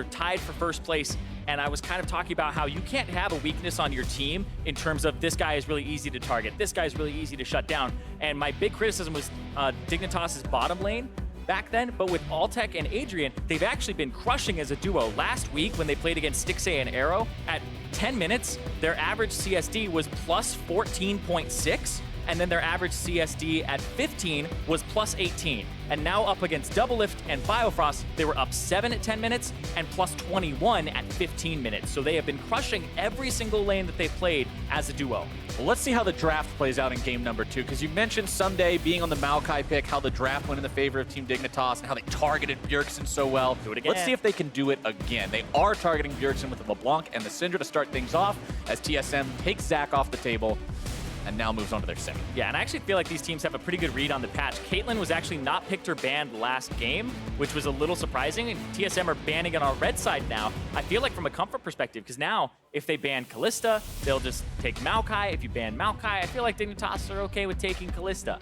tied for first place, and I was kind of talking about how you can't have a weakness on your team in terms of this guy is really easy to target, this guy's really easy to shut down. And my big criticism was Dignitas' bottom lane back then, but with Altec and Adrian, they've actually been crushing as a duo. Last week when they played against Stixxay and Arrow, at 10 minutes, their average CSD was plus 14.6, and then their average CSD at 15 was plus 18. And now up against Doublelift and Biofrost, they were up 7 at 10 minutes and plus 21 at 15 minutes. So they have been crushing every single lane that they played as a duo. Well, let's see how the draft plays out in game number 2, because you mentioned Someday being on the Maokai pick, how the draft went in the favor of Team Dignitas, and how they targeted Bjergsen so well. Do it again. Let's see if they can do it again. They are targeting Bjergsen with the LeBlanc and the Syndra to start things off, as TSM takes Zac off the table and now moves on to their second. Yeah, and I actually feel like these teams have a pretty good read on the patch. Caitlyn was actually not picked or banned last game, which was a little surprising, and TSM are banning it on our red side now. I feel like from a comfort perspective, because now if they ban Kalista, they'll just take Maokai. If you ban Maokai, I feel like Dignitas are okay with taking Kalista.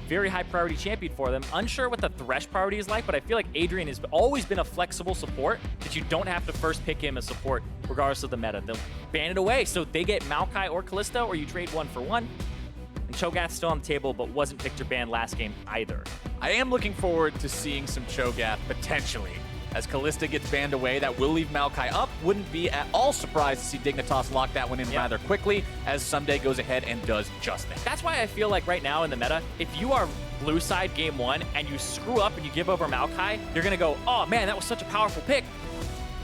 Very high priority champion for them. Unsure what the Thresh priority is like, but I feel like Adrian has always been a flexible support that you don't have to first pick him as support regardless of the meta. They'll ban it away, so they get Maokai or Kalista, or you trade 1 for 1. And Cho'Gath's still on the table, but wasn't picked or banned last game either. I am looking forward to seeing some Cho'Gath potentially. As Kalista gets banned away, that will leave Maokai up. Wouldn't be at all surprised to see Dignitas lock that one in rather quickly, as Someday goes ahead and does just that. That's why I feel like right now in the meta, if you are blue side game 1 and you screw up and you give over Maokai, you're gonna go, oh man, that was such a powerful pick.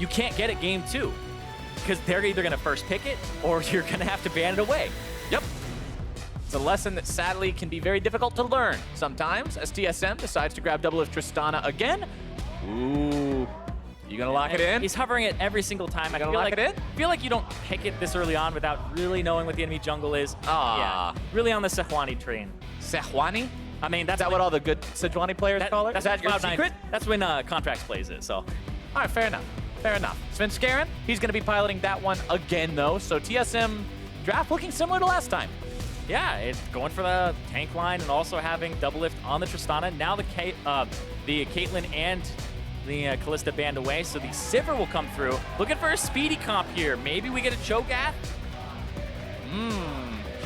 You can't get it game 2, because they're either gonna first pick it or you're gonna have to ban it away. Yep. It's a lesson that sadly can be very difficult to learn sometimes, as TSM decides to grab Doublelift Tristana again. Ooh. You gonna lock it in? He's hovering it every single time. I feel like you don't pick it this early on without really knowing what the enemy jungle is. Yeah, really on the Sejuani train. Sejuani? I mean, that's Is that what all the good Sejuani players call it? That's Is that your Cloud9. secret? That's when Contracts plays it, so. All right, fair enough. Fair enough. Svenskeren, he's gonna be piloting that one again though, so TSM draft looking similar to last time. Yeah, it's going for the tank line and also having Doublelift on the Tristana. Now the Caitlyn and the Kalista banned away, so the Sivir will come through. Looking for a speedy comp here. Maybe we get a Cho'Gath?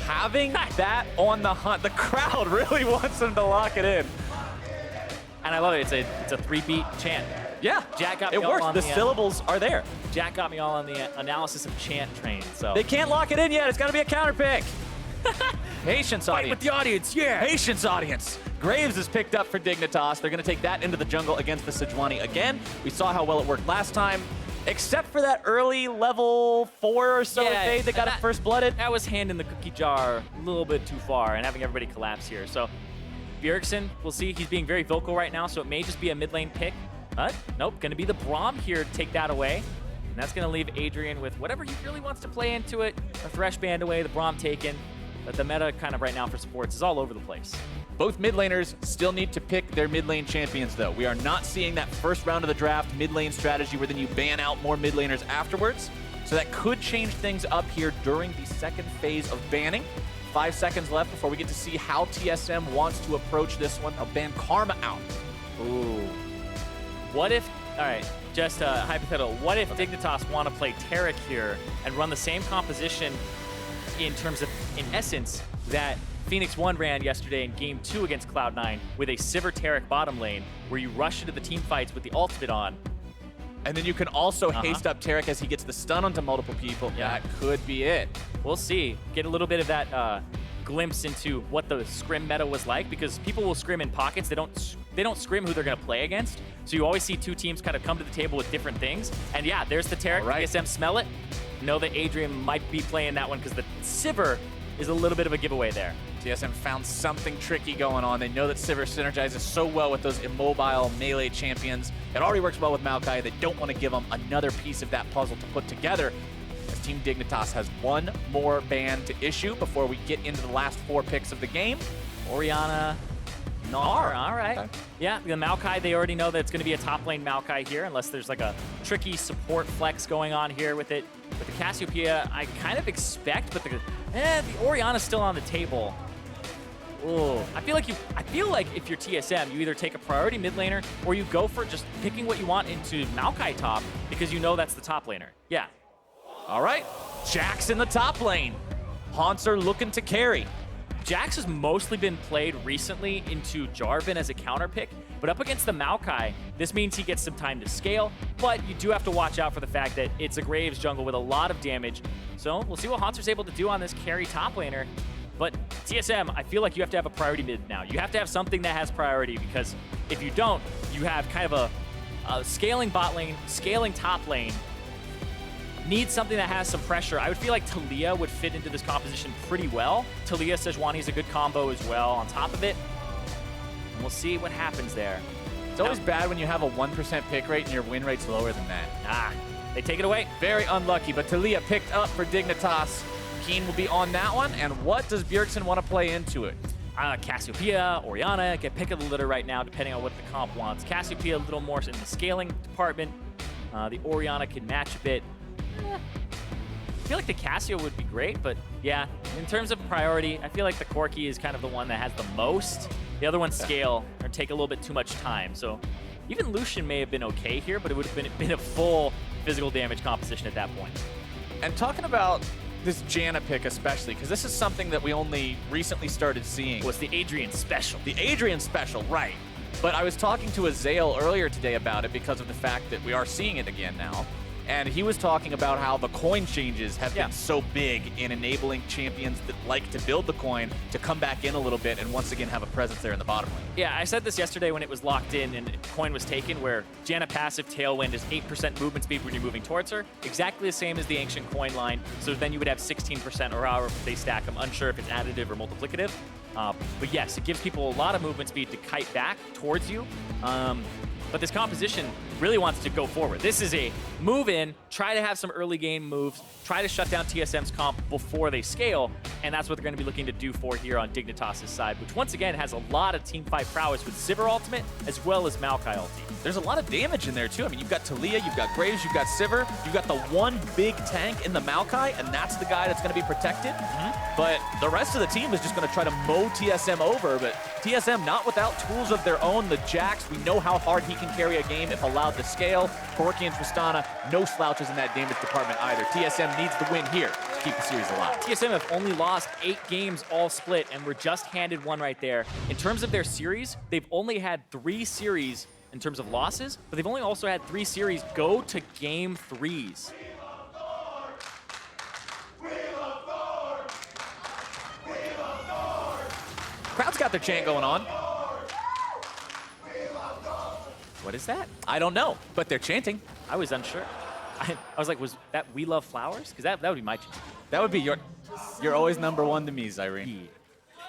Having that on the hunt. The crowd really wants them to lock it in. And I love it. It's a 3-beat chant. Yeah, Jack got me it all works. on The syllables are there. Jack got me all on the analysis of chant train, so. They can't lock it in yet. It's got to be a counter pick. Patience, Fight audience. with the audience, yeah! Patience, audience. Graves is picked up for Dignitas. They're going to take that into the jungle against the Sejuani again. We saw how well it worked last time, except for that early level 4 or so fade that got it first blooded. That was handing the cookie jar a little bit too far and having everybody collapse here. So Bjergsen, we'll see. He's being very vocal right now, so it may just be a mid lane pick. Nope, going to be the Braum here to take that away. And that's going to leave Adrian with whatever he really wants to play into it. A Thresh banned away, the Braum taken. But the meta kind of right now for supports is all over the place. Both mid laners still need to pick their mid lane champions, though. We are not seeing that first round of the draft mid lane strategy where then you ban out more mid laners afterwards. So that could change things up here during the second phase of banning. 5 seconds left before we get to see how TSM wants to approach this one. They'll ban Karma out. Ooh. What if, all right, just hypothetical, what if Dignitas want to play Taric here and run the same composition in terms of, in essence, that Phoenix 1 ran yesterday in Game 2 against Cloud9 with a Sivir Taric bottom lane where you rush into the team fights with the ultimate on. And then you can also haste up Taric as he gets the stun onto multiple people. Yeah. That could be it. We'll see. Get a little bit of that glimpse into what the scrim meta was like, because people will scrim in pockets. They don't scrim who they're going to play against. So you always see two teams kind of come to the table with different things. And yeah, there's the Taric. Right. TSM smell it. Know that Adrian might be playing that one because the Sivir is a little bit of a giveaway there. TSM found something tricky going on. They know that Sivir synergizes so well with those immobile melee champions. It already works well with Maokai. They don't want to give them another piece of that puzzle to put together, as Team Dignitas has one more ban to issue before we get into the last 4 picks of the game. Orianna, Gnar, all right. Okay. Yeah, the Maokai, they already know that it's going to be a top lane Maokai here, unless there's like a tricky support flex going on here with it. With the Cassiopeia, I kind of expect, but the Orianna's still on the table. Ooh, I feel like if you're TSM, you either take a priority mid laner or you go for just picking what you want into Maokai top because you know that's the top laner. Yeah. All right, Jax in the top lane. Haunter looking to carry. Jax has mostly been played recently into Jarvan as a counter pick, but up against the Maokai, this means he gets some time to scale, but you do have to watch out for the fact that it's a Graves jungle with a lot of damage. So we'll see what Haunter's able to do on this carry top laner. But TSM, I feel like you have to have a priority mid now. You have to have something that has priority because if you don't, you have kind of a scaling bot lane, scaling top lane, needs something that has some pressure. I would feel like Talia would fit into this composition pretty well. Talia Sejuani is a good combo as well on top of it. And we'll see what happens there. It's always bad when you have a 1% pick rate and your win rate's lower than that. They take it away. Very unlucky, but Talia picked up for Dignitas. Keen will be on that one. And what does Bjergsen want to play into it? Cassiopeia, Orianna, get pick of the litter right now, depending on what the comp wants. Cassiopeia a little more in the scaling department. The Orianna can match a bit. I feel like the Cassio would be great, but yeah, in terms of priority, I feel like the Corki is kind of the one that has the most. The other ones scale or take a little bit too much time. So even Lucian may have been okay here, but it would have been a full physical damage composition at that point. And talking about this Janna pick especially, because this is something that we only recently started seeing. Was the Adrian special. The Adrian special, right. But I was talking to Azael earlier today about it because of the fact that we are seeing it again now. And he was talking about how the coin changes have been so big in enabling champions that like to build the coin to come back in a little bit and once again have a presence there in the bottom lane. Yeah, I said this yesterday when it was locked in and coin was taken, where Janna passive Tailwind is 8% movement speed when you're moving towards her. Exactly the same as the ancient coin line. So then you would have 16% or however they stack. I'm unsure if it's additive or multiplicative. But yes, it gives people a lot of movement speed to kite back towards you. But this composition really wants to go forward. This is a move in, try to have some early game moves, try to shut down TSM's comp before they scale, and that's what they're going to be looking to do for here on Dignitas' side, which once again has a lot of teamfight prowess with Sivir ultimate as well as Maokai ulti. There's a lot of damage in there too. I mean, you've got Talia, you've got Graves, you've got Sivir, you've got the one big tank in the Maokai, and that's the guy that's going to be protected. But the rest of the team is just going to try to mow TSM over, but TSM not without tools of their own. The Jax, we know how hard he can carry a game if allowed to scale. Corki and Tristana, no slouches in that damage department either. TSM needs the win here to keep the series alive. TSM have only lost 8 games all split, and we're just handed one right there. In terms of their series, they've only had 3 series in terms of losses, but they've only also had 3 series go to game 3s. Crowd's got their chant going on. What is that? I don't know, but they're chanting. I was unsure. I was like, was that We Love Flowers? Because that would be my chant. That would be you're always number one to me, Zyrene. Yeah.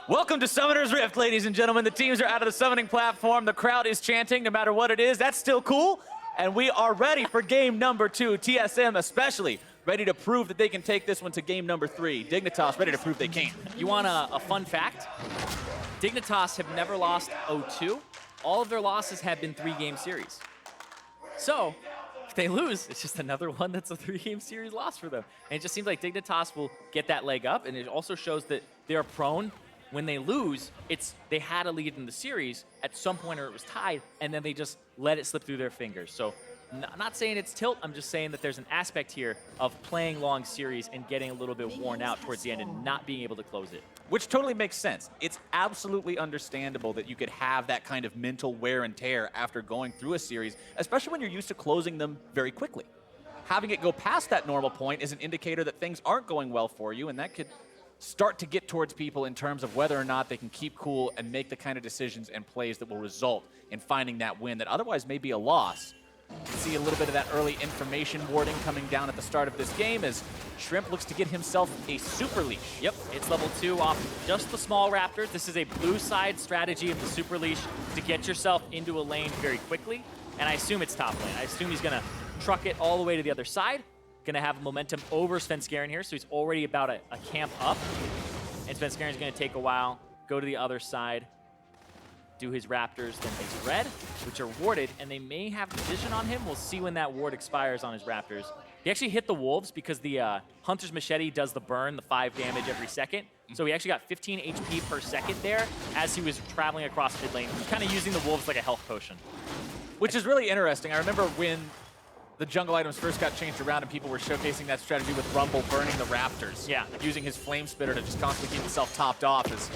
Welcome to Summoner's Rift, ladies and gentlemen. The teams are out of the summoning platform. The crowd is chanting no matter what it is. That's still cool. And we are ready for game number 2. TSM especially ready to prove that they can take this one to game number 3. Dignitas ready to prove they can. You want a fun fact? Dignitas have never lost 0-2. All of their losses have been 3-game series. So, if they lose, it's just another one that's a 3-game series loss for them. And it just seems like Dignitas will get that leg up, and it also shows that they're prone. When they lose, they had a lead in the series at some point, or it was tied, and then they just let it slip through their fingers. So, not saying it's tilt, I'm just saying that there's an aspect here of playing long series and getting a little bit worn out towards the end and not being able to close it. Which totally makes sense. It's absolutely understandable that you could have that kind of mental wear and tear after going through a series, especially when you're used to closing them very quickly. Having it go past that normal point is an indicator that things aren't going well for you, and that could start to get towards people in terms of whether or not they can keep cool and make the kind of decisions and plays that will result in finding that win that otherwise may be a loss. See a little bit of that early information warding coming down at the start of this game as Shrimp looks to get himself a super leash. Yep, it's level 2 off just the small raptors. This is a blue side strategy of the super leash to get yourself into a lane very quickly. And I assume it's top lane. I assume he's gonna truck it all the way to the other side. Gonna have momentum over Svenskeren here, so he's already about a camp up. And Svenskeren's gonna take a while, go to the other side. do his Raptors, then his red, which are warded, and they may have vision on him. We'll see when that ward expires on his Raptors. He actually hit the Wolves because the Hunter's Machete does the burn, the 5 damage every second. So he actually got 15 HP per second there as he was traveling across mid lane, kind of using the Wolves like a health potion. Which is really interesting. I remember when the jungle items first got changed around and people were showcasing that strategy with Rumble burning the Raptors. Yeah. Using his Flame Spitter to just constantly keep himself topped off as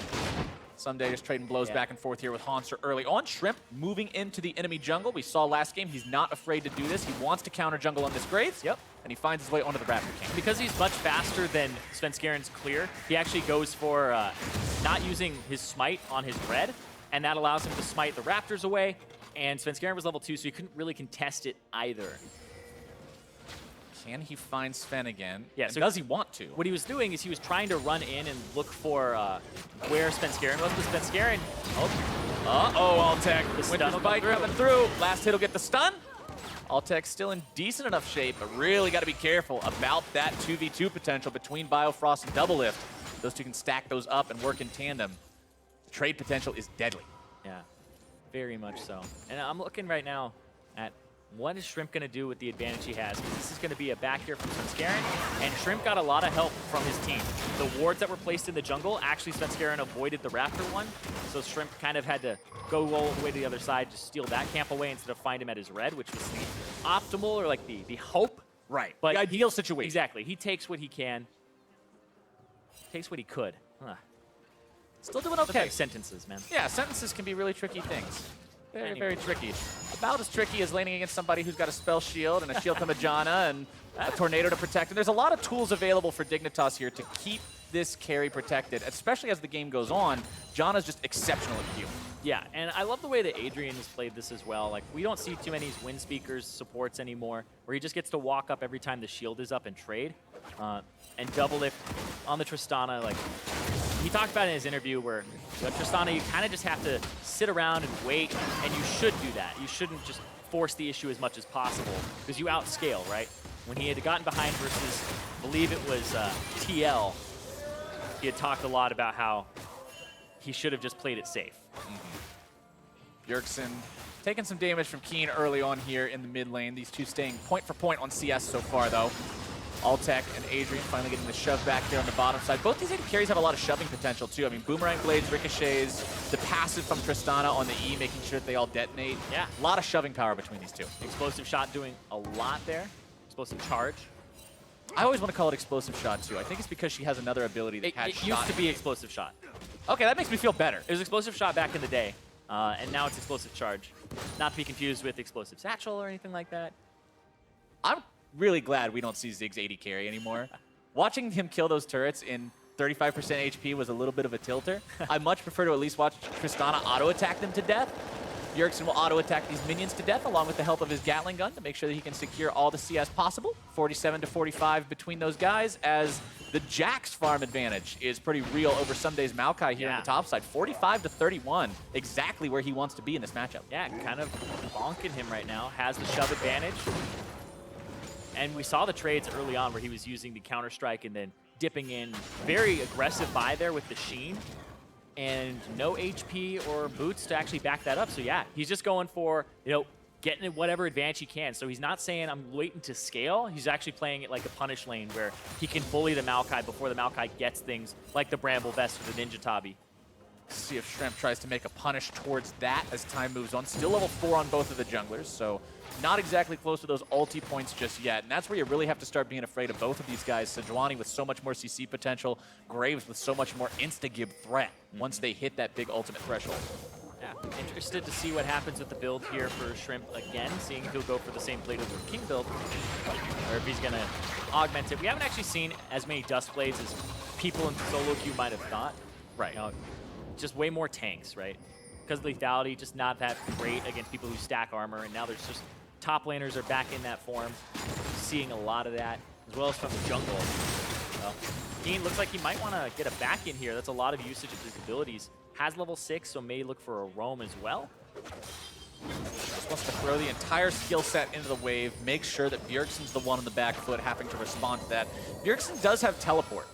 Someday just trading blows back and forth here with Hanser early on. Shrimp moving into the enemy jungle. We saw last game, he's not afraid to do this. He wants to counter jungle on this Graves. Yep. And he finds his way onto the Raptor King. Because he's much faster than Svenskaren's clear, he actually goes for not using his smite on his red, and that allows him to smite the Raptors away. And Svenskaren was level 2, so he couldn't really contest it either. Can he find Sven again? Yeah, and so does he want to? What he was doing is he was trying to run in and look for where Svenskaren was, but Svenskaren, Altec. The stun Winter's will Bite come coming through. Last hit will get the stun. Altec still in decent enough shape, but really got to be careful about that 2v2 potential between Biofrost and Double Lift. Those two can stack those up and work in tandem. The trade potential is deadly. Yeah, very much so. And I'm looking right now at what is Shrimp going to do with the advantage he has? Because this is going to be a back here from Svenskaren, and Shrimp got a lot of help from his team. The wards that were placed in the jungle, actually Svenskaren avoided the Raptor one, so Shrimp kind of had to go all the way to the other side to steal that camp away instead of find him at his red, which was the optimal, or like the hope. Right, But the ideal situation. Exactly. He takes what he can. Takes what he could. Huh. Still doing okay. Sentences, man. Yeah, sentences can be really tricky things. Very, Anyway. very tricky. About as tricky as laning against somebody who's got a spell shield and a shield from a Janna and a tornado to protect. And there's a lot of tools available for Dignitas here to keep this carry protected, especially as the game goes on. Janna's just exceptional at healing. Yeah, and I love the way that Adrian has played this as well. Like, we don't see too many Wind Speakers supports anymore, where he just gets to walk up every time the shield is up and trade. And Double Lift on the Tristana, like, he talked about in his interview where with Tristana, you kind of just have to sit around and wait, and you should do that. You shouldn't just force the issue as much as possible, because you outscale, right? When he had gotten behind versus, I believe it was TL, he had talked a lot about how he should have just played it safe. Bjergsen taking some damage from Keen early on here in the mid lane. These two staying point for point on CS so far, though. Altec and Adrian finally getting the shove back there on the bottom side. Both these AD carries have a lot of shoving potential, too. I mean, Boomerang Blades, Ricochets, the passive from Tristana on the E, making sure that they all detonate. Yeah. A lot of shoving power between these two. Explosive Shot doing a lot there. Explosive Charge. I always want to call it Explosive Shot, too. I think it's because she has another ability that has It used to be Explosive Shot. Okay, that makes me feel better. It was Explosive Shot back in the day, and now it's Explosive Charge. Not to be confused with Explosive Satchel or anything like that. I'm really glad we don't see Ziggs 80 carry anymore. Watching him kill those turrets in 35% HP was a little bit of a tilter. I much prefer to at least watch Tristana auto-attack them to death. Bjergsen will auto-attack these minions to death along with the help of his Gatling gun to make sure that he can secure all the CS possible. 47 to 45 between those guys, as the Jax farm advantage is pretty real over Sunday's Maokai here on the top side. 45 to 31, exactly where he wants to be in this matchup. Yeah, kind of bonking him right now. Has the shove advantage. And we saw the trades early on where he was using the Counter-Strike and then dipping in. Very aggressive buy there with the Sheen. And no HP or boots to actually back that up. So yeah, he's just going for, getting whatever advantage he can. So he's not saying I'm waiting to scale. He's actually playing it like a punish lane where he can bully the Maokai before the Maokai gets things like the Bramble Vest or the Ninja Tabi. See if Shrimp tries to make a punish towards that as time moves on. Still level 4 on both of the junglers, so not exactly close to those ulti points just yet. And that's where you really have to start being afraid of both of these guys. Sejuani with so much more CC potential, Graves with so much more insta-gib threat once they hit that big ultimate threshold. Yeah, interested to see what happens with the build here for Shrimp again, seeing if he'll go for the same plate as the King build, or if he's going to augment it. We haven't actually seen as many Dust Blades as people in solo queue might have thought. Right. Just way more tanks, right? Because of lethality, just not that great against people who stack armor, and now there's just top laners are back in that form, seeing a lot of that, as well as from the jungle. Well, Keen looks like he might want to get a back in here. That's a lot of usage of his abilities. Has level 6, so may look for a roam as well. Just wants to throw the entire skill set into the wave, make sure that Bjergsen's the one on the back foot having to respond to that. Bjergsen does have teleport.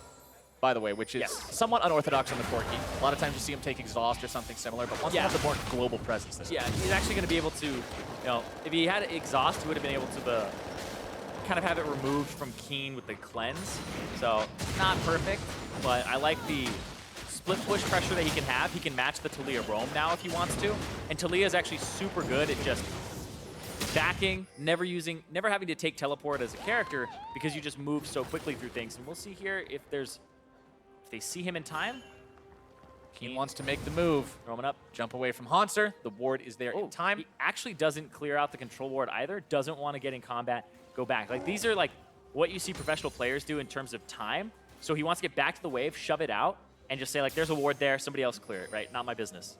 by the way, which is Yes. somewhat unorthodox on the Corki. A lot of times you see him take Exhaust or something similar, but wants to have the more global presence this Yeah, time. he's actually going to be able to, you know, if he had Exhaust, he would have been able to kind of have it removed from Keen with the Cleanse. So, not perfect, but I like the split push pressure that he can have. He can match the Taliyah roam now if he wants to. And Taliyah is actually super good at just backing, never having to take teleport as a character because you just move so quickly through things. And we'll see here if they see him in time. Keen wants to make the move. Roaming up. Jump away from Hanser. The ward is there in time. He actually doesn't clear out the control ward either. Doesn't want to get in combat, go back. Like, these are like what you see professional players do in terms of time. So he wants to get back to the wave, shove it out, and just say, like, there's a ward there, somebody else clear it, right? Not my business.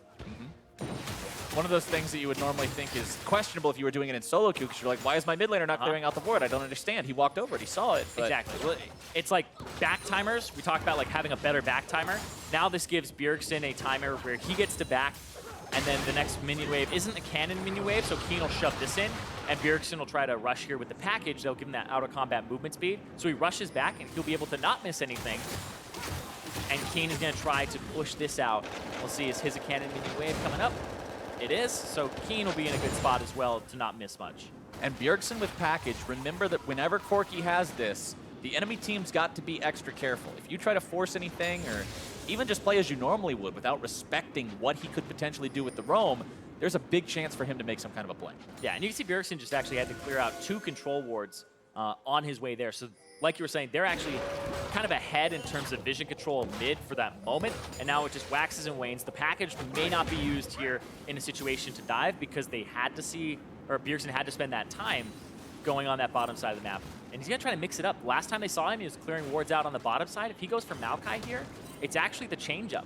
One of those things that you would normally think is questionable if you were doing it in solo queue, because you're like, why is my mid laner not clearing out the ward? I don't understand. He walked over it. He saw it. But Exactly. Well, it's like back timers. We talk about like having a better back timer. Now this gives Bjergsen a timer where he gets to back, and then the next minion wave isn't a cannon minion wave, so Keen will shove this in, and Bjergsen will try to rush here with the package. They'll give him that out-of-combat movement speed, so he rushes back, and he'll be able to not miss anything. And Keen is going to try to push this out. We'll see, is his a cannon minion wave coming up? It is, so Keen will be in a good spot as well to not miss much. And Bjergsen with package, remember that whenever Corki has this, the enemy team's got to be extra careful. If you try to force anything or even just play as you normally would without respecting what he could potentially do with the roam, there's a big chance for him to make some kind of a play. Yeah, and you can see Bjergsen just actually had to clear out 2 control wards on his way there. So like you were saying, they're actually kind of ahead in terms of vision control mid for that moment, and now it just waxes and wanes. The package may not be used here in a situation to dive because they had to see, or Bjergsen had to spend that time going on that bottom side of the map. And he's going to try to mix it up. Last time they saw him, he was clearing wards out on the bottom side. If he goes for Maokai here, it's actually the change-up.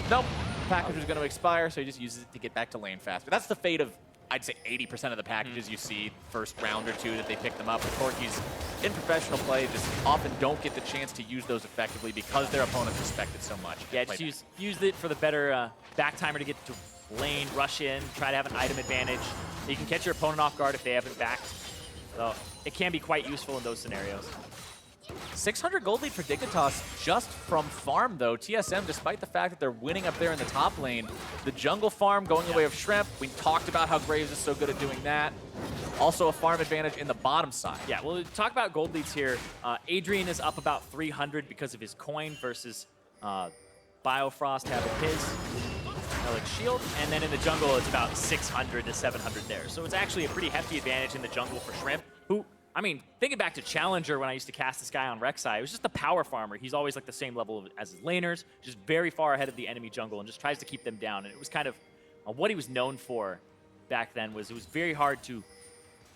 Nope. Package was going to expire, so he just uses it to get back to lane faster. That's the fate of, I'd say, 80% of the packages you see first round or two that they pick them up. The Corkis in professional play just often don't get the chance to use those effectively because their opponents respect it so much. Yeah, just use it for the better back timer to get to lane, rush in, try to have an item advantage. You can catch your opponent off guard if they haven't backed. So it can be quite useful in those scenarios. 600 gold lead for Dignitas just from farm, though. TSM, despite the fact that they're winning up there in the top lane, the jungle farm going the way of Shrimp. We talked about how Graves is so good at doing that. Also a farm advantage in the bottom side. Yeah, well, talk about gold leads here. Adrian is up about 300 because of his coin versus Biofrost having his Relic Shield. And then in the jungle, it's about 600 to 700 there. So it's actually a pretty hefty advantage in the jungle for Shrimp, who, I mean, thinking back to Challenger when I used to cast this guy on Rek'Sai, it was just a power farmer. He's always like the same level as his laners, just very far ahead of the enemy jungle and just tries to keep them down. And it was kind of what he was known for back then was it was very hard to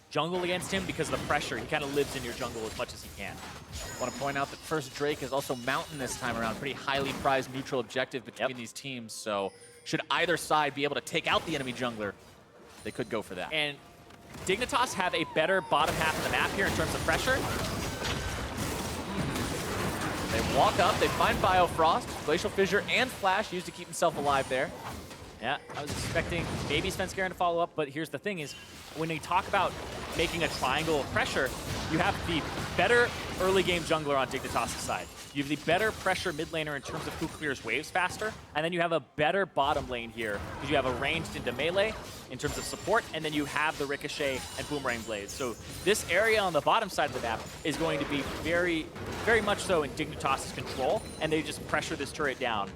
jungle against him because of the pressure. He kind of lives in your jungle as much as he can. I want to point out that first Drake is also Mountain this time around. Pretty highly prized neutral objective between these teams. So should either side be able to take out the enemy jungler, they could go for that. And Dignitas have a better bottom half of the map here in terms of pressure. They walk up, they find Biofrost, Glacial Fissure, and Flash used to keep himself alive there. Yeah, I was expecting maybe Svenskeren to follow up, but here's the thing is, when you talk about making a triangle of pressure, you have the better early game jungler on Dignitas' side. You have the better pressure mid laner in terms of who clears waves faster, and then you have a better bottom lane here because you have a ranged into melee in terms of support, and then you have the Ricochet and Boomerang Blades. So this area on the bottom side of the map is going to be very, very much so in Dignitas' control, and they just pressure this turret down.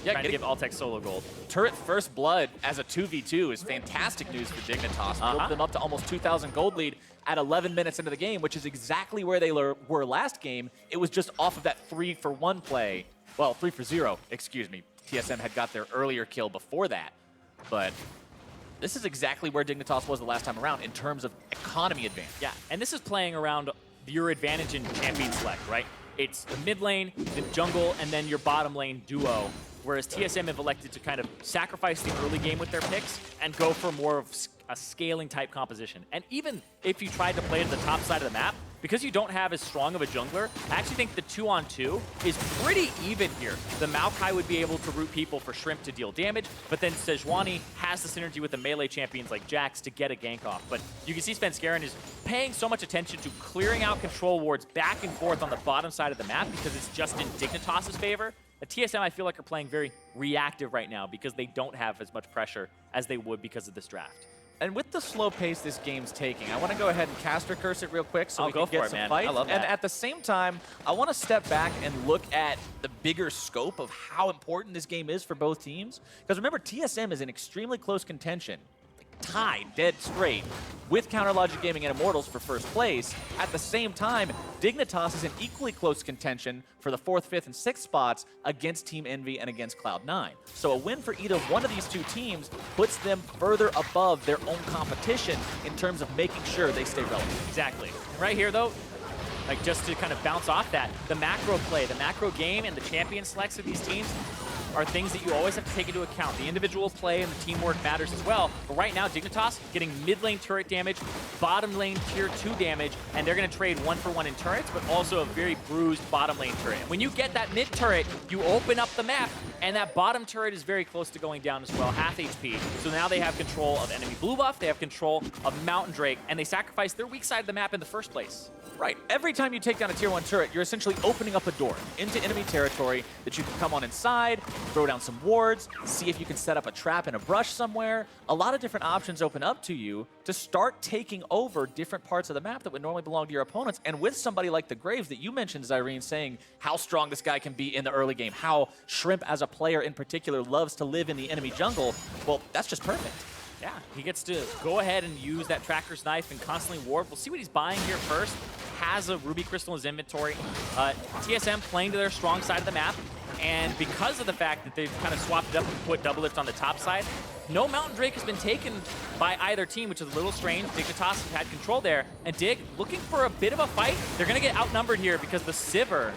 Yeah, trying to give Altec solo gold. Turret first blood as a 2v2 is fantastic news for Dignitas. Built them up to almost 2,000 gold lead at 11 minutes into the game, which is exactly where they were last game. It was just off of that 3-for-1 play. Well, 3-for-0, excuse me. TSM had got their earlier kill before that. But this is exactly where Dignitas was the last time around in terms of economy advantage. Yeah, and this is playing around your advantage in champion select, right? It's the mid lane, the jungle, and then your bottom lane duo. Whereas TSM have elected to kind of sacrifice the early game with their picks and go for more of a scaling type composition. And even if you tried to play to the top side of the map, because you don't have as strong of a jungler, I actually think the 2-on-2 is pretty even here. The Maokai would be able to root people for Shrimp to deal damage, but then Sejuani has the synergy with the melee champions like Jax to get a gank off. But you can see Svenskeren is paying so much attention to clearing out control wards back and forth on the bottom side of the map because it's just in Dignitas' favor. The TSM, I feel like, are playing very reactive right now because they don't have as much pressure as they would because of this draft. And with the slow pace this game's taking, I want to go ahead and caster curse it real quick so we can get some fight. I love that. And at the same time, I want to step back and look at the bigger scope of how important this game is for both teams. Because remember, TSM is in extremely close contention, tied, dead straight, with Counter Logic Gaming and Immortals for first place. At the same time, Dignitas is in equally close contention for the 4th, 5th, and 6th spots against Team Envy and against Cloud9. So a win for either one of these two teams puts them further above their own competition in terms of making sure they stay relevant. Exactly. Right here, though, like just to kind of bounce off that, the macro play, the macro game, and the champion selects of these teams are things that you always have to take into account. The individual play and the teamwork matters as well. But right now, Dignitas getting mid lane turret damage, bottom lane tier 2 damage, and they're going to trade 1-for-1 in turrets, but also a very bruised bottom lane turret. When you get that mid turret, you open up the map, and that bottom turret is very close to going down as well, half HP. So now they have control of enemy blue buff, they have control of Mountain Drake, and they sacrifice their weak side of the map in the first place. Right. Every time you take down a tier 1 turret, you're essentially opening up a door into enemy territory that you can come on inside, throw down some wards, see if you can set up a trap in a brush somewhere. A lot of different options open up to you to start taking over different parts of the map that would normally belong to your opponents. And with somebody like the Graves that you mentioned, Zyrene, saying how strong this guy can be in the early game, how Shrimp as a player in particular loves to live in the enemy jungle, well, that's just perfect. Yeah, he gets to go ahead and use that Tracker's Knife and constantly ward. We'll see what he's buying here first. Has a Ruby Crystal in his inventory. TSM playing to their strong side of the map, and because of the fact that they've kind of swapped it up and put Double Lift on the top side, no Mountain Drake has been taken by either team, which is a little strange. Dignitas has had control there, and Dig looking for a bit of a fight. They're going to get outnumbered here because the Sivir,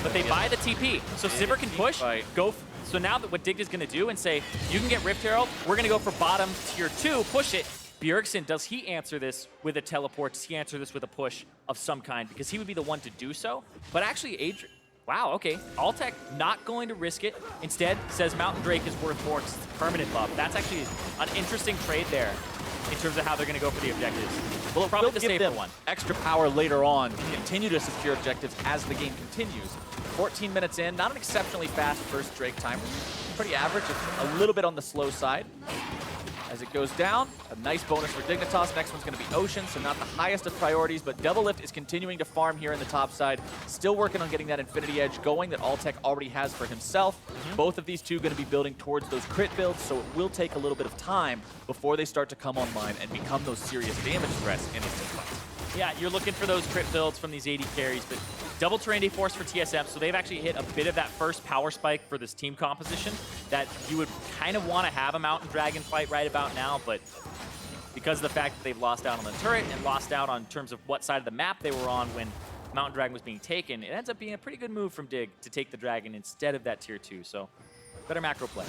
but they buy the TP. So Sivir can push, go. So now that what Dig is going to do and say, you can get Rift Herald, we're going to go for bottom tier 2, push it. Bjergsen, does he answer this with a teleport? Does he answer this with a push of some kind? Because he would be the one to do so. But actually, Adrian, wow, okay. Altec not going to risk it. Instead, says Mountain Drake is worth more because it's a permanent buff. That's actually an interesting trade there in terms of how they're going to go for the objectives. Well, probably the the safer one. Extra power later on to continue to secure objectives as the game continues. 14 minutes in, not an exceptionally fast first Drake timer. Pretty average, a little bit on the slow side. As it goes down, a nice bonus for Dignitas. Next one's going to be Ocean, so not the highest of priorities, but Double Lift is continuing to farm here in the top side. Still working on getting that Infinity Edge going that Altec already has for himself. Both of these two going to be building towards those crit builds, so it will take a little bit of time before they start to come online and become those serious damage threats in these team fights. Yeah, you're looking for those crit builds from these AD carries, but double Terrain Force for TSM, so they've actually hit a bit of that first power spike for this team composition that you would kind of want to have a Mountain Dragon fight right about now, but because of the fact that they've lost out on the turret and lost out on terms of what side of the map they were on when Mountain Dragon was being taken, it ends up being a pretty good move from Dig to take the Dragon instead of that tier 2, so better macro play.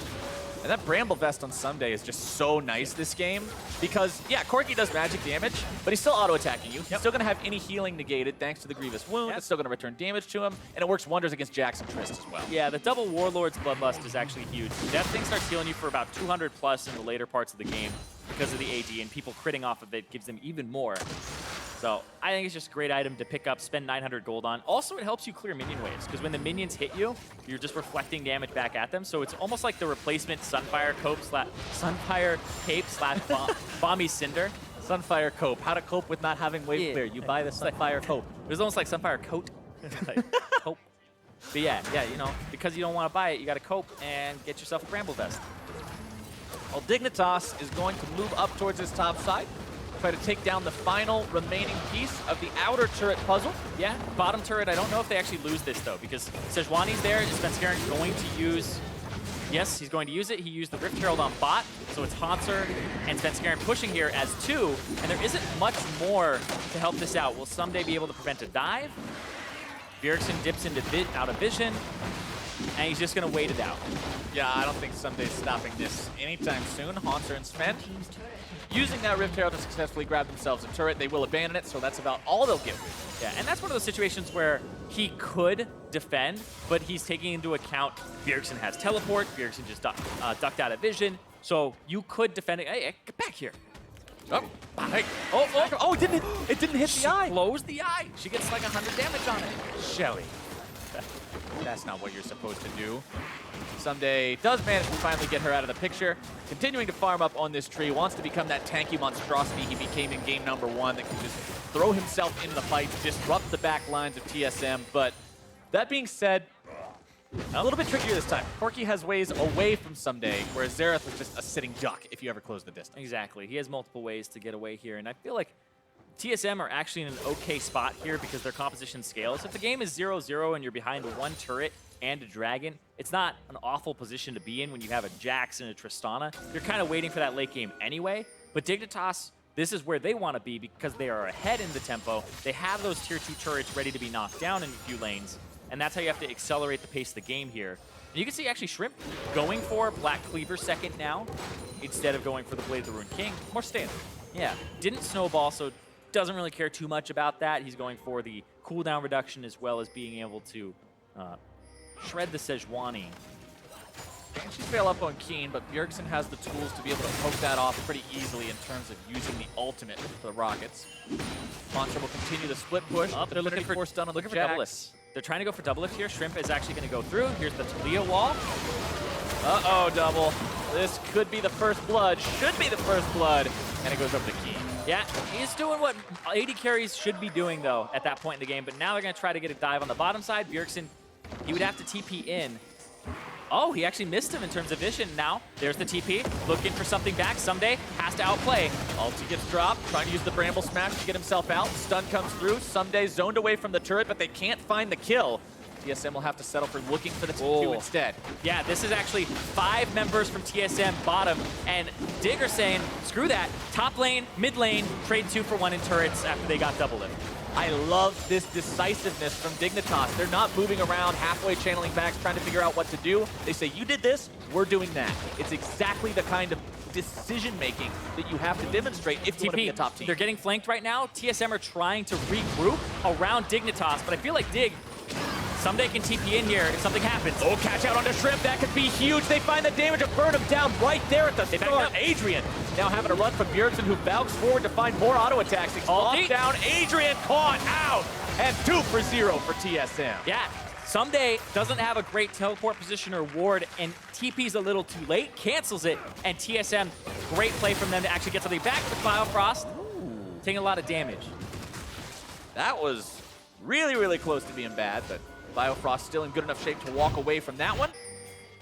And that Bramble Vest on Someday is just so nice this game because, yeah, Corki does magic damage, but he's still auto-attacking you. He's still going to have any healing negated thanks to the Grievous Wound. It's still going to return damage to him, and it works wonders against Jax and Trist as well. Yeah, the double Warlord's Bloodlust is actually huge. That thing starts healing you for about 200 plus in the later parts of the game because of the AD, and people critting off of it gives them even more. So I think it's just a great item to pick up, spend 900 gold on. Also, it helps you clear minion waves, because when the minions hit you, you're just reflecting damage back at them. So it's almost like the replacement Sunfire Cape slash Bomby Cinder. Sunfire Cope. How to cope with not having wave clear. You buy the Sunfire Cope. It was almost like Sunfire Coat. Cope. But yeah, you know, because you don't want to buy it, you got to cope and get yourself a Bramble Vest. Well, Dignitas is going to move up towards his top side. Try to take down the final remaining piece of the outer turret puzzle. Yeah, bottom turret, I don't know if they actually lose this, though, because Sejuani's there. Svenskeren going to use... Yes, he's going to use it. He used the Rift Herald on bot, so it's Hanser and Svenskeren pushing here as 2, and there isn't much more to help this out. Will Someday be able to prevent a dive? Bjergsen dips into out of vision, and he's just going to wait it out. Yeah, I don't think Someday's stopping this anytime soon. Hanser and Sven using that Rift Herald to successfully grab themselves a turret. They will abandon it, so that's about all they'll get with it. Yeah, and that's one of those situations where he could defend, but he's taking into account Bjergsen has teleport, Bjergsen just ducked out of vision, so you could defend it. Hey, get back here. Oh, hey. Oh, it didn't hit the eye. Close the eye. She gets like 100 damage on it. Shelly. That's not what you're supposed to do. Someday does manage to finally get her out of the picture. Continuing to farm up on this tree, wants to become that tanky monstrosity he became in game number 1 that can just throw himself into the fight, disrupt the back lines of TSM. But that being said, a little bit trickier this time. Corki has ways away from Someday, whereas Xerath was just a sitting duck if you ever close the distance. Exactly. He has multiple ways to get away here, and I feel like TSM are actually in an okay spot here because their composition scales. If the game is 0-0 and you're behind one turret and a dragon, it's not an awful position to be in when you have a Jax and a Tristana. You're kind of waiting for that late game anyway, but Dignitas, this is where they want to be because they are ahead in the tempo. They have those tier 2 turrets ready to be knocked down in a few lanes, and that's how you have to accelerate the pace of the game here. And you can see actually Shrimp going for Black Cleaver second now instead of going for the Blade of the Ruined King. More standard. Yeah, didn't snowball, so doesn't really care too much about that. He's going for the cooldown reduction as well as being able to shred the Sejuani. Banshees fail up on Keen, but Bjergsen has the tools to be able to poke that off pretty easily in terms of using the ultimate for the Rockets. Monster will continue the split push. They're looking for stun on the double lift. They're trying to go for double lift here. Shrimp is actually going to go through. Here's the Talia wall. Uh-oh, double. This could be the first blood. Should be the first blood. And it goes up to Keen. Yeah, he's doing what AD carries should be doing, though, at that point in the game. But now they're going to try to get a dive on the bottom side. Bjergsen, he would have to TP in. Oh, he actually missed him in terms of vision. Now, there's the TP. Looking for something back. Someday has to outplay. Ulti gets dropped, trying to use the Bramble Smash to get himself out. Stun comes through. Someday zoned away from the turret, but they can't find the kill. TSM will have to settle for looking for the Q instead. Yeah, this is actually 5 members from TSM bottom, and Dig are saying, screw that. Top lane, mid lane, trade 2 for 1 in turrets after they got double lift. I love this decisiveness from Dignitas. They're not moving around, halfway channeling backs, trying to figure out what to do. They say, you did this, we're doing that. It's exactly the kind of decision-making that you have to demonstrate if you want to be a top team. They're getting flanked right now. TSM are trying to regroup around Dignitas, but I feel like Dig, someday can TP in here if something happens. Oh, catch out onto Shrimp. That could be huge. They find the damage of burn him down right there at the start. Adrian now having a run from Bjergsen, who bounced forward to find more auto attacks. Off down. Adrian caught out. And 2 for 0 for TSM. Yeah. Someday doesn't have a great teleport position or ward, and TP's a little too late, cancels it, and TSM, great play from them to actually get something back with Biofrost. Taking a lot of damage. That was really, really close to being bad, but Biofrost still in good enough shape to walk away from that one.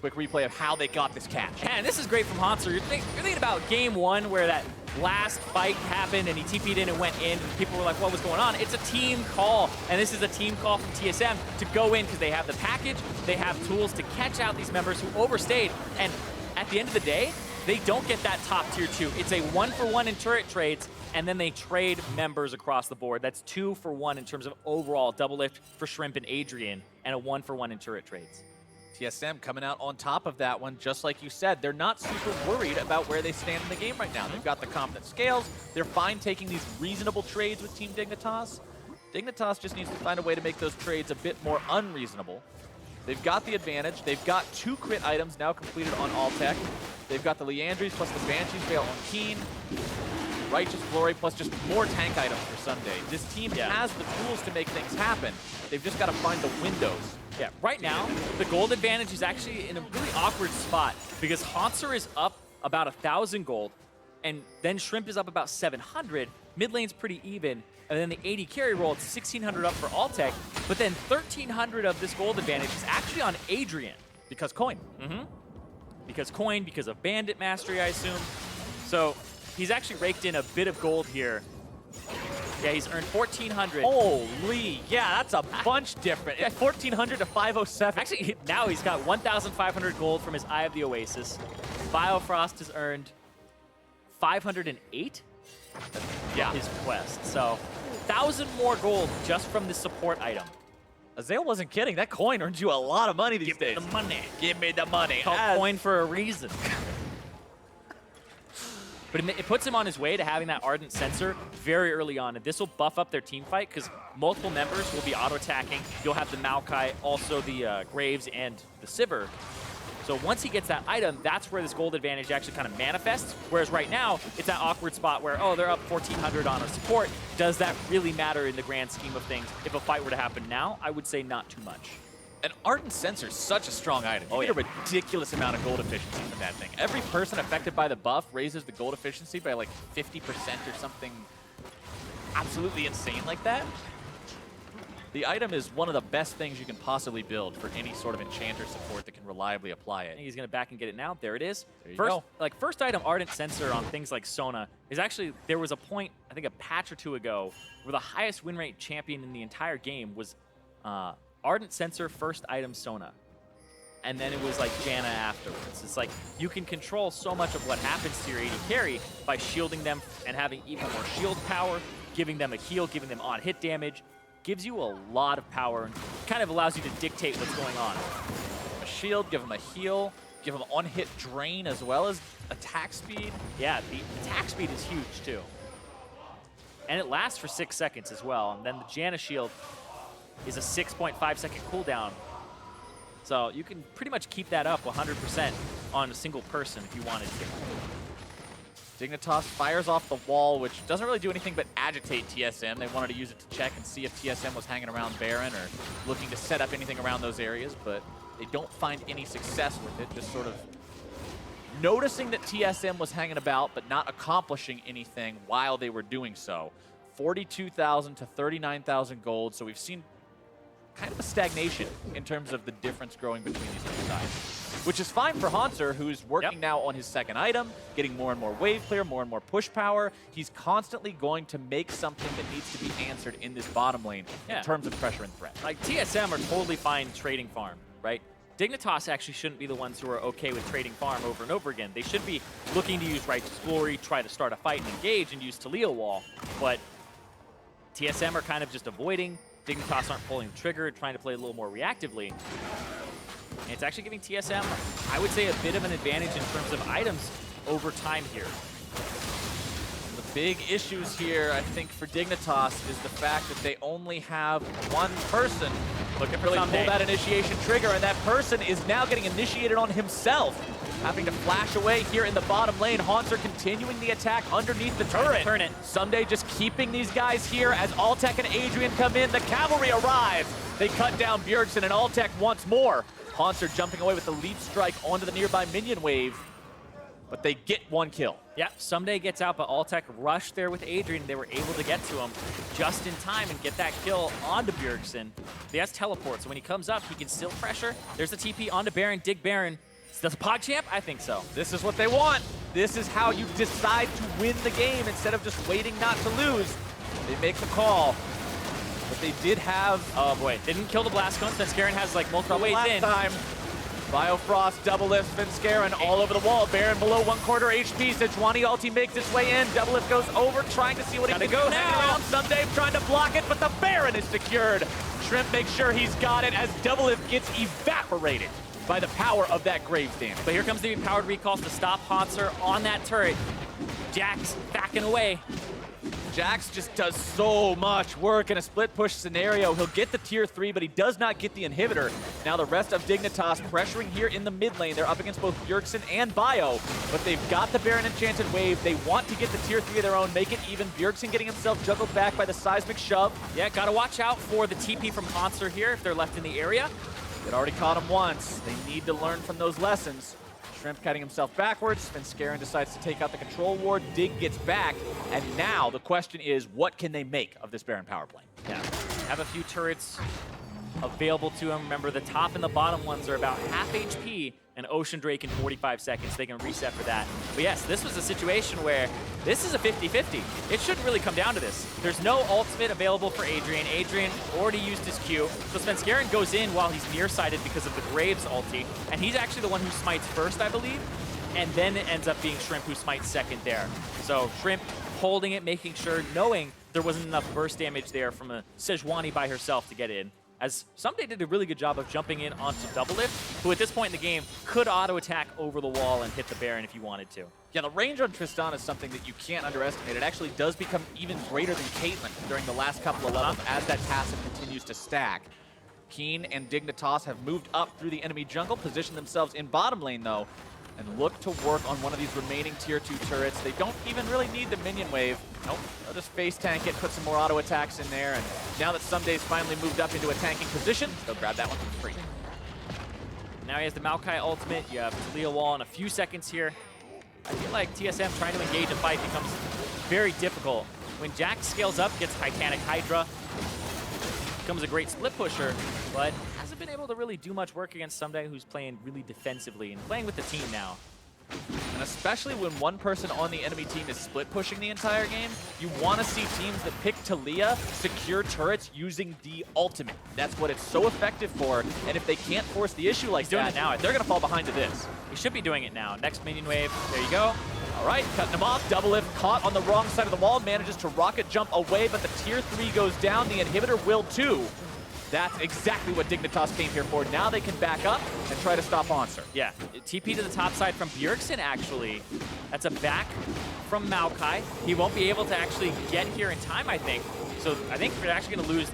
Quick replay of how they got this catch. And this is great from Hanser. You're thinking about game 1 where that last fight happened and he TP'd in and went in and people were like, what was going on? It's a team call, and this is a team call from TSM to go in because they have the package, they have tools to catch out these members who overstayed, and at the end of the day, they don't get that top tier 2. It's a 1-for-1 in turret trades, and then they trade members across the board. That's 2 for 1 in terms of overall double lift for Shrimp and Adrian, and a 1-for-1 in turret trades. TSM coming out on top of that one, just like you said. They're not super worried about where they stand in the game right now. They've got the confident scales. They're fine taking these reasonable trades with Team Dignitas. Dignitas just needs to find a way to make those trades a bit more unreasonable. They've got the advantage. They've got 2 crit items now completed on Altec. They've got the Leandries plus the Banshees Veil on Keen. Righteous Glory plus just more tank items for Sunday. This team has the tools to make things happen. They've just got to find the windows. Yeah, right now, the gold advantage is actually in a really awkward spot because Hanser is up about 1,000 gold, and then Shrimp is up about 700. Mid lane's pretty even, and then the AD carry roll, it's 1,600 up for Altec, but then 1,300 of this gold advantage is actually on Adrian. Because coin. Because coin, because of bandit mastery, I assume. So he's actually raked in a bit of gold here. Yeah, he's earned 1,400. Holy, yeah, that's a bunch different. Yeah, 1,400 to 507. Actually, now he's got 1,500 gold from his Eye of the Oasis. Biofrost has earned 508. Yeah, his quest. So 1,000 more gold just from this support item. Azael wasn't kidding. That coin earns you a lot of money these days. Give me the money. Give me the money. It's called coin for a reason. But it puts him on his way to having that Ardent Sensor very early on, and this will buff up their team fight because multiple members will be auto-attacking. You'll have the Maokai, also the Graves, and the Sivir. So once he gets that item, that's where this gold advantage actually kind of manifests. Whereas right now, it's that awkward spot where, oh, they're up 1,400 on a support. Does that really matter in the grand scheme of things? If a fight were to happen now, I would say not too much. An Ardent Sensor is such a strong item. You get a ridiculous amount of gold efficiency from that thing. Every person affected by the buff raises the gold efficiency by like 50% or something absolutely insane like that. The item is one of the best things you can possibly build for any sort of enchanter support that can reliably apply it. I think he's going to back and get it now. There it is. There you go. First item Ardent Sensor on things like Sona is actually, there was a point, I think a patch or two ago, where the highest win rate champion in the entire game was Ardent Sensor first item Sona. And then it was like Janna afterwards. It's like you can control so much of what happens to your AD carry by shielding them and having even more shield power, giving them a heal, giving them on-hit damage. Gives you a lot of power and kind of allows you to dictate what's going on. Give him a shield, give him a heal, give him on-hit drain as well as attack speed. Yeah, the attack speed is huge too. And it lasts for 6 seconds as well. And then the Janna shield is a 6.5 second cooldown. So you can pretty much keep that up 100% on a single person if you wanted to. Dignitas fires off the wall, which doesn't really do anything but agitate TSM. They wanted to use it to check and see if TSM was hanging around Baron or looking to set up anything around those areas, but they don't find any success with it, just sort of noticing that TSM was hanging about, but not accomplishing anything while they were doing so. 42,000 to 39,000 gold, so we've seen kind of a stagnation in terms of the difference growing between these two sides. Which is fine for Hanser, who's working now on his second item, getting more and more wave clear, more and more push power. He's constantly going to make something that needs to be answered in this bottom lane in terms of pressure and threat. Like TSM are totally fine trading farm, right? Dignitas actually shouldn't be the ones who are okay with trading farm over and over again. They should be looking to use Righteous Glory, try to start a fight and engage and use Talia Wall. But TSM are kind of just avoiding. Dignitas aren't pulling the trigger, trying to play a little more reactively. And it's actually giving TSM, I would say, a bit of an advantage in terms of items over time here. The big issues here, I think, for Dignitas is the fact that they only have one person looking to really pull that initiation trigger, and that person is now getting initiated on himself, having to flash away here in the bottom lane. Hanser continuing the attack underneath the turret. Turn it. Someday just keeping these guys here as Altec and Adrian come in. The cavalry arrive. They cut down Bjergsen and Altec once more. Hanser jumping away with the leap strike onto the nearby minion wave, but they get one kill. Yeah, Someday gets out, but Altec rushed there with Adrian. They were able to get to him just in time and get that kill onto Bjergsen. He has teleport, so when he comes up, he can still pressure. There's the TP onto Baron, dig Baron. Does a PogChamp? I think so. This is what they want. This is how you decide to win the game instead of just waiting not to lose. They make the call. But they did have... Oh boy, didn't kill the Blast Cone. Svenskeren has like multiple ways in. Time. Biofrost, double lift, Svenskeren all over the wall. Baron below 1/4 HP. Sejuani ulti makes its way in. Double lift goes over, trying to see what he can go now. Someday trying to block it, but the Baron is secured. Shrimp makes sure he's got it as double lift gets evaporated by the power of that Graves damage. But here comes the powered recalls to stop Hanser on that turret. Jax backing away. Jax just does so much work in a split push scenario. He'll get the tier 3, but he does not get the inhibitor. Now the rest of Dignitas pressuring here in the mid lane. They're up against both Bjergsen and Bio, but they've got the Baron Enchanted Wave. They want to get the tier 3 of their own, make it even. Bjergsen getting himself juggled back by the seismic shove. Yeah, gotta watch out for the TP from Hanser here if they're left in the area. It already caught him once. They need to learn from those lessons. Shrimp cutting himself backwards. Svenskeren decides to take out the control ward. Dig gets back. And now the question is, what can they make of this Baron power play? Yeah, have a few turrets available to him. Remember, the top and the bottom ones are about half HP, and Ocean Drake in 45 seconds. They can reset for that. But yes, this was a situation where this is a 50-50. It shouldn't really come down to this. There's no ultimate available for Adrian. Adrian already used his Q. So Svenskeren goes in while he's nearsighted because of the Graves ulti. And he's actually the one who smites first, I believe. And then it ends up being Shrimp who smites second there. So Shrimp holding it, making sure, knowing there wasn't enough burst damage there from a Sejuani by herself to get in. as Someday did a really good job of jumping in onto Double Lift, who at this point in the game could auto-attack over the wall and hit the Baron if you wanted to. Yeah, the range on Tristan is something that you can't underestimate. It actually does become even greater than Caitlyn during the last couple of levels as that passive continues to stack. Keen and Dignitas have moved up through the enemy jungle, positioned themselves in bottom lane though, and look to work on one of these remaining tier 2 turrets. They don't even really need the minion wave. Nope, they'll just face tank it, put some more auto attacks in there, and now that Someday's finally moved up into a tanking position, they'll grab that one for free. Now he has the Maokai ultimate. You have Talia wall in a few seconds here. I feel like TSM trying to engage a fight becomes very difficult. When Jax scales up, gets Titanic Hydra, becomes a great split pusher, but hasn't been able to really do much work against Someday, who's playing really defensively and playing with the team now. And especially when one person on the enemy team is split pushing the entire game, you want to see teams that pick Talia secure turrets using the ultimate. That's what it's so effective for, and if they can't force the issue like that, now they're going to fall behind to this. He should be doing it now. Next minion wave, there you go. All right, cutting him off. Double lift caught on the wrong side of the wall, manages to rocket jump away, but the tier 3 goes down. The inhibitor will too. That's exactly what Dignitas came here for. Now they can back up and try to stop Hanser. Yeah, TP to the top side from Bjergsen, actually. That's a back from Maokai. He won't be able to actually get here in time, I think. So I think we're actually going to lose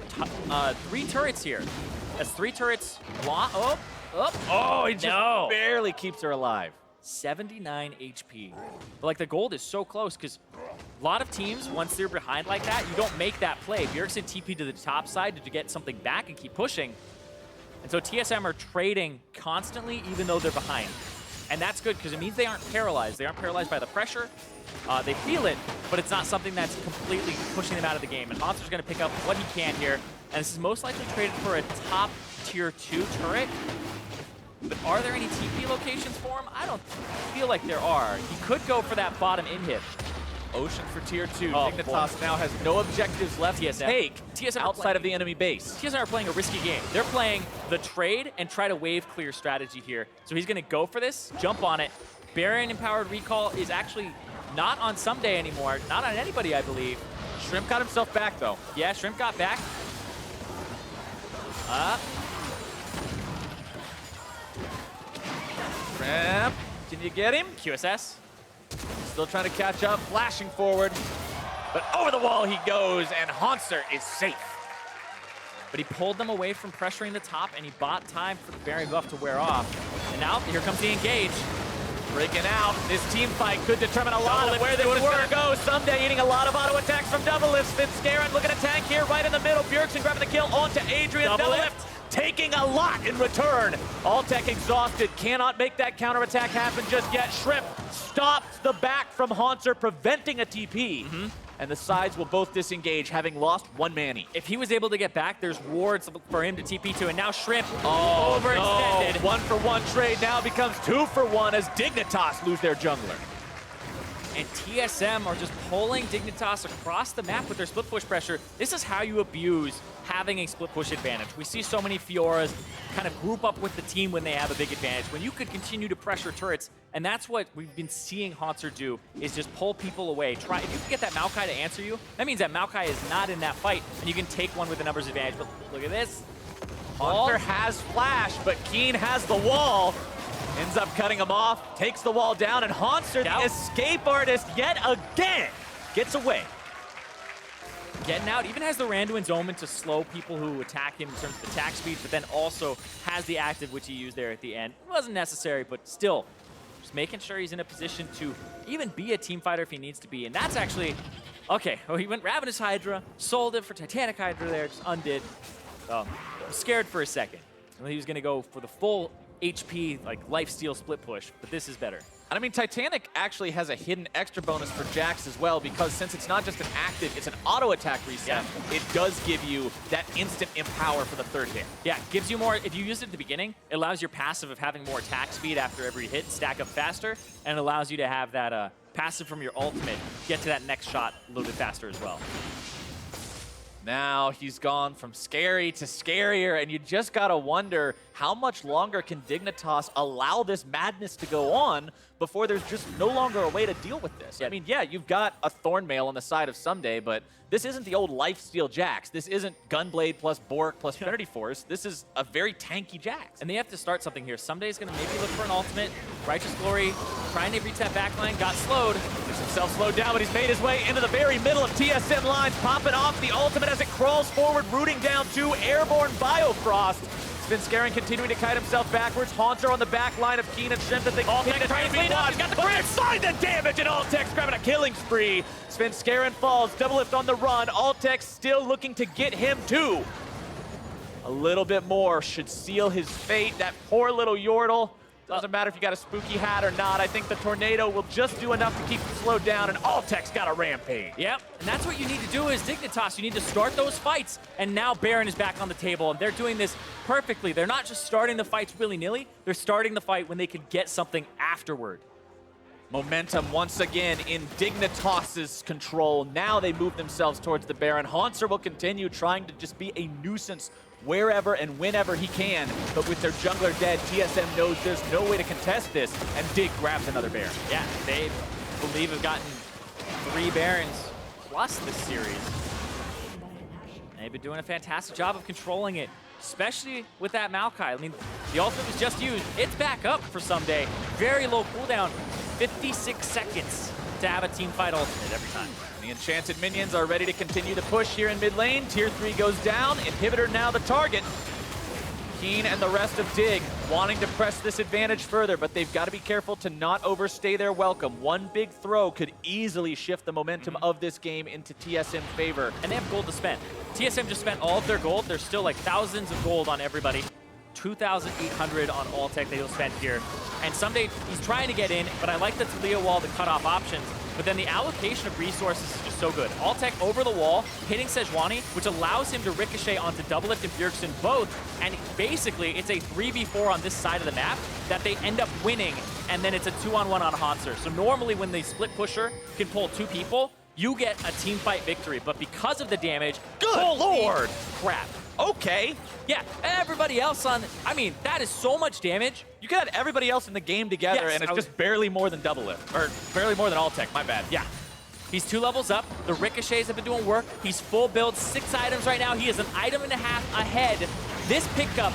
3 turrets here. That's 3 turrets. Oh, he just barely keeps her alive. 79 HP. But like the gold is so close because a lot of teams, once they're behind like that, you don't make that play. Bjergsen TP to the top side to get something back and keep pushing. And so TSM are trading constantly even though they're behind. And that's good because it means they aren't paralyzed. They aren't paralyzed by the pressure. They feel it, but it's not something that's completely pushing them out of the game. And Hanser's going to pick up what he can here. And this is most likely traded for a top tier 2 turret. But are there any TP locations for him? I don't feel like there are. He could go for that bottom inhib. Ocean for tier 2. Dignitas now has no objectives left to take outside of the enemy base. TSM are playing a risky game. They're playing the trade and try to wave clear strategy here. So he's going to go for this, jump on it. Baron Empowered Recall is actually not on Someday anymore. Not on anybody, I believe. Shrimp got himself back, though. Yeah, Shrimp got back. Shrimp, can you get him? QSS. Still trying to catch up, flashing forward. But over the wall he goes, and Hanser is safe. But he pulled them away from pressuring the top, and he bought time for the Baron buff to wear off. And now, here comes the engage. Breaking out. This team fight could determine a lot of where this is going to go. Someday eating a lot of auto attacks from double lifts. Fitzgerald looking to tank here right in the middle. Bjergsen grabbing the kill onto Adrian. Double lift. Taking a lot in return. Altec exhausted. Cannot make that counterattack happen just yet. Shrimp stops the back from Hanser, preventing a TP. And the sides will both disengage, having lost 1 Manny. If he was able to get back, there's wards for him to TP to, and now Shrimp overextended. No. 1-for-1 trade now becomes 2-for-1 as Dignitas lose their jungler. And TSM are just pulling Dignitas across the map with their split push pressure. This is how you abuse having a split push advantage. We see so many Fioras kind of group up with the team when they have a big advantage, when you could continue to pressure turrets. And that's what we've been seeing Hanser do, is just pull people away. If you can get that Maokai to answer you, that means that Maokai is not in that fight, and you can take one with a numbers advantage. But look at this. Hanser has flash, but Keen has the wall. Ends up cutting him off, takes the wall down, and Hanser, the escape artist yet again, gets away. Getting out, even has the Randuin's Omen to slow people who attack him in terms of attack speed, but then also has the active, which he used there at the end. It wasn't necessary, but still, just making sure he's in a position to even be a team fighter if he needs to be. And that's actually, okay, well, he went Ravenous Hydra, sold it for Titanic Hydra there, just undid. Was scared for a second. He was going to go for the full HP, like lifesteal split push, but this is better. And I mean, Titanic actually has a hidden extra bonus for Jax as well, because since it's not just an active, it's an auto attack reset, it does give you that instant empower for the 3rd hit. Yeah, gives you more, if you use it at the beginning, it allows your passive of having more attack speed after every hit stack up faster, and it allows you to have that passive from your ultimate get to that next shot a little bit faster as well. Now he's gone from scary to scarier, and you just gotta wonder how much longer can Dignitas allow this madness to go on before there's just no longer a way to deal with this. I mean, yeah, you've got a Thornmail on the side of Someday, but this isn't the old Lifesteal Jax. This isn't Gunblade plus Bork plus Trinity Force. This is a very tanky Jax. And they have to start something here. Someday's going to maybe look for an ultimate. Righteous Glory trying to reach that backline, got slowed. Gets himself slowed down, but he's made his way into the very middle of TSM lines, popping off the ultimate as it crawls forward, rooting down to Airborne Biofrost. Svenskeren continuing to kite himself backwards. Haunter on the back line of Keen and Shrimp that they continue to try to clean up. He's got the grip. Find the damage, and Altek's grabbing a killing spree. Svenskeren falls, double lift on the run. Altek still looking to get him too. A little bit more should seal his fate. That poor little Yordle. Doesn't matter if you got a spooky hat or not. I think the Tornado will just do enough to keep him slowed down, and Altek's got a rampage. Yep, and that's what you need to do as Dignitas. You need to start those fights, and now Baron is back on the table, and they're doing this perfectly. They're not just starting the fights willy-nilly. They're starting the fight when they can get something afterward. Momentum once again in Dignitas' control. Now they move themselves towards the Baron. Haunter will continue trying to just be a nuisance wherever and whenever he can, but with their jungler dead, TSM knows there's no way to contest this, and Dig grabs another Baron. Yeah, they believe have gotten 3 Barons plus this series. They've been doing a fantastic job of controlling it, especially with that Maokai. I mean, the ultimate was just used. It's back up for Someday. Very low cooldown, 56 seconds to have a team fight ultimate every time. The Enchanted minions are ready to continue the push here in mid lane. Tier 3 goes down. Inhibitor now the target. Keen and the rest of Dig wanting to press this advantage further, but they've got to be careful to not overstay their welcome. One big throw could easily shift the momentum of this game into TSM favor. And they have gold to spend. TSM just spent all of their gold. There's still like thousands of gold on everybody. 2,800 on Altek that he'll spend here. And Someday, he's trying to get in, but I like the Talia wall, the cutoff options. But then the allocation of resources is just so good. Altek over the wall, hitting Sejuani, which allows him to ricochet onto Doublelift and Bjergsen both. And basically, it's a 3v4 on this side of the map that they end up winning. And then it's a 2-on-1 on Haunter. So normally when the split pusher can pull 2 people, you get a team fight victory. But because of the damage, good lord, crap. Okay. Yeah, everybody else on, I mean, that is so much damage. You got everybody else in the game together, Yes, and it's just barely more than Doublelift, or barely more than Altek, my bad. Yeah. He's 2 levels up. The ricochets have been doing work. He's full build, 6 items right now. He is an item and a half ahead. This pickup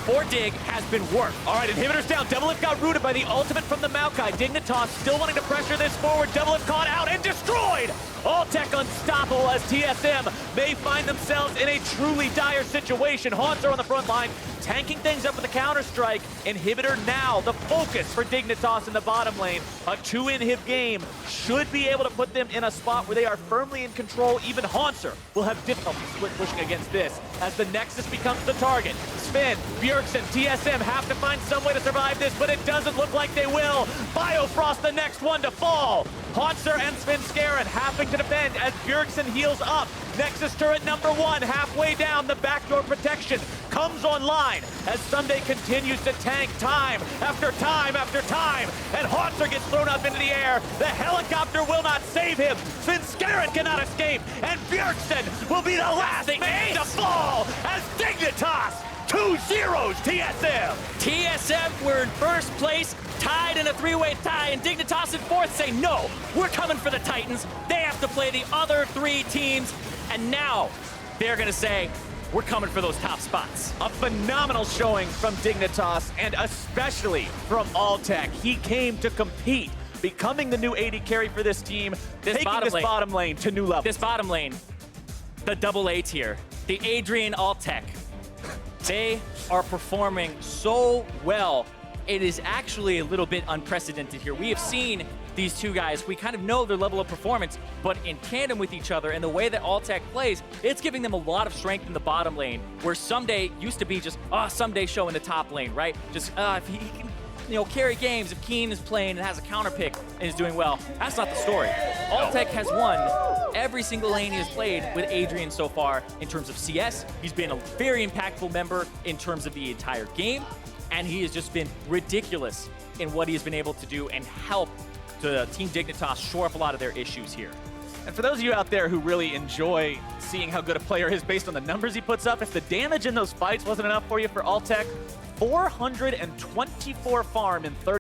for Dig has been worked. All right, Inhibitor's down. Doublelift got rooted by the ultimate from the Maokai. Dignitas still wanting to pressure this forward. Doublelift caught out and destroyed. Altek unstoppable as TSM may find themselves in a truly dire situation. Haunter on the front line, tanking things up with a counter-strike. Inhibitor now the focus for Dignitas in the bottom lane. A 2-inhib game should be able to put them in a spot where they are firmly in control. Even Haunter will have difficulty split pushing against this as the Nexus becomes the target. Sven, Bjergsen, TSM have to find some way to survive this, but it doesn't look like they will. Biofrost the next one to fall. Haunter and Svenskeren having to defend as Bjergsen heals up. Nexus turret number 1 halfway down. The backdoor protection comes online as Someday continues to tank time after time after time. And Haunter gets thrown up into the air. The helicopter will not save him. Svenskeren cannot escape. And Bjergsen will be the last man to fall as Dignitas 2-0 TSM. TSM, we're in first place, tied in a 3-way tie, and Dignitas in 4th say, no, we're coming for the Titans. They have to play the other 3 teams, and now they're gonna say, we're coming for those top spots. A phenomenal showing from Dignitas, and especially from Altek. He came to compete, becoming the new AD carry for this team, taking this bottom lane to new levels. This bottom lane, the double A tier, the Adrian Altek. They are performing so well. It is actually a little bit unprecedented here. We have seen these 2 guys. We kind of know their level of performance, but in tandem with each other and the way that Altek plays, it's giving them a lot of strength in the bottom lane, where Someday used to be just, Someday show in the top lane, right? Just, if he can, carry games, if Keen is playing and has a counter pick and is doing well. That's not the story. Altek has won every single lane he has played with Adrian so far in terms of CS. He's been a very impactful member in terms of the entire game, and he has just been ridiculous in what he has been able to do and help the Team Dignitas shore up a lot of their issues here. And for those of you out there who really enjoy seeing how good a player is based on the numbers he puts up, if the damage in those fights wasn't enough for you for Altek, 424 farm in 30